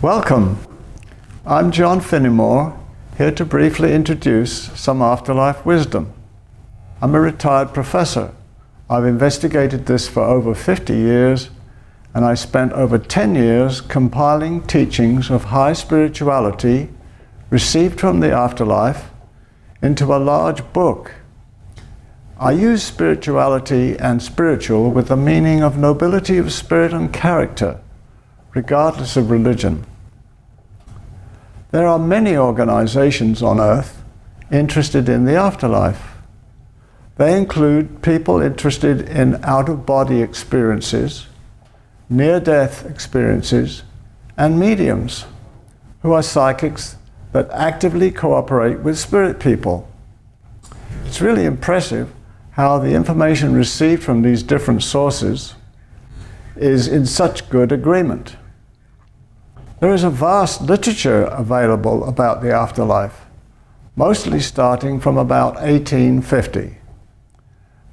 Welcome. I'm John Finnemore, here to briefly introduce some afterlife wisdom. I'm a retired professor. I've investigated this for over 50 years, and I spent over 10 years compiling teachings of high spirituality received from the afterlife into a large book. I use spirituality and spiritual with the meaning of nobility of spirit and character, regardless of religion. There are many organizations on Earth interested in the afterlife. They include people interested in out-of-body experiences, near-death experiences, and mediums, who are psychics that actively cooperate with spirit people. It's really impressive how the information received from these different sources is in such good agreement. There is a vast literature available about the afterlife, mostly starting from about 1850.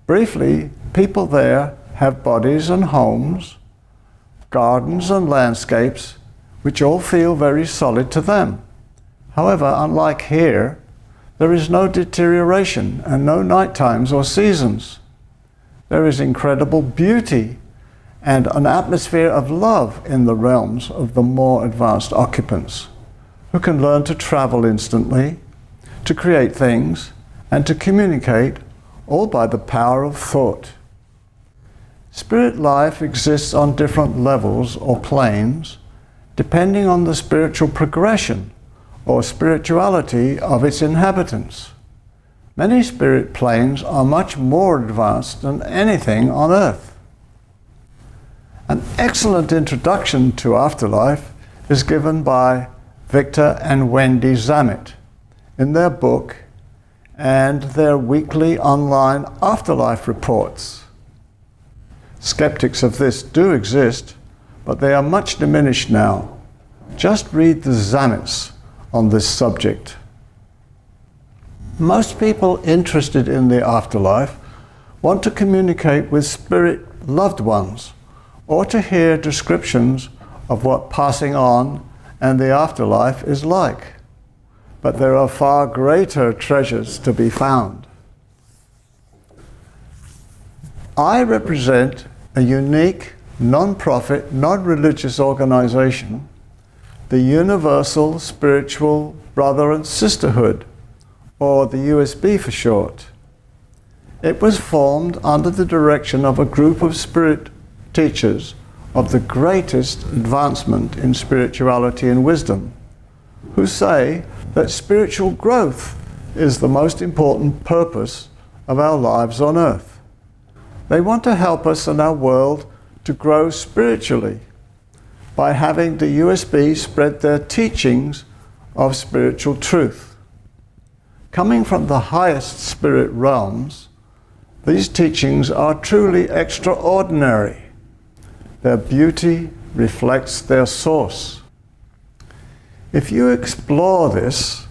Briefly, people there have bodies and homes, gardens and landscapes, which all feel very solid to them. However, unlike here, there is no deterioration and no night times or seasons. There is incredible beauty and an atmosphere of love in the realms of the more advanced occupants, who can learn to travel instantly, to create things, and to communicate, all by the power of thought. Spirit life exists on different levels or planes, depending on the spiritual progression or spirituality of its inhabitants. Many spirit planes are much more advanced than anything on Earth. An excellent introduction to afterlife is given by Victor and Wendy Zammit in their book and their weekly online afterlife reports. Skeptics of this do exist, but they are much diminished now. Just read the Zammits on this subject. Most people interested in the afterlife want to communicate with spirit loved ones, or to hear descriptions of what passing on and the afterlife is like. But there are far greater treasures to be found. I represent a unique, non-profit, non-religious organization, the Universal Spiritual Brother&Sisterhood, or the USB for short. It was formed under the direction of a group of spirit teachers of the greatest advancement in spirituality and wisdom, who say that spiritual growth is the most important purpose of our lives on Earth. They want to help us and our world to grow spiritually by having the USB spread their teachings of spiritual truth. Coming from the highest spirit realms, these teachings are truly extraordinary. Their beauty reflects their source. If you explore this,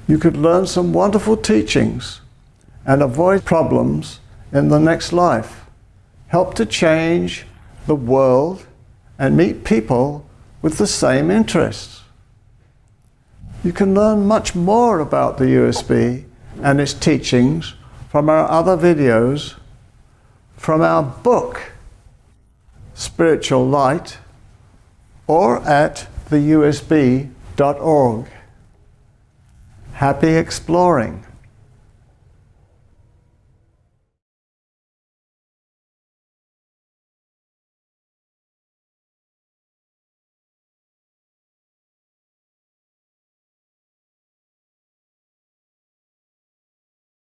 you could learn some wonderful teachings and avoid problems in the next life, help to change the world, and meet people with the same interests. You can learn much more about the USB and its teachings from our other videos, from our book, Spiritual Light, or at theusb.org. Happy exploring.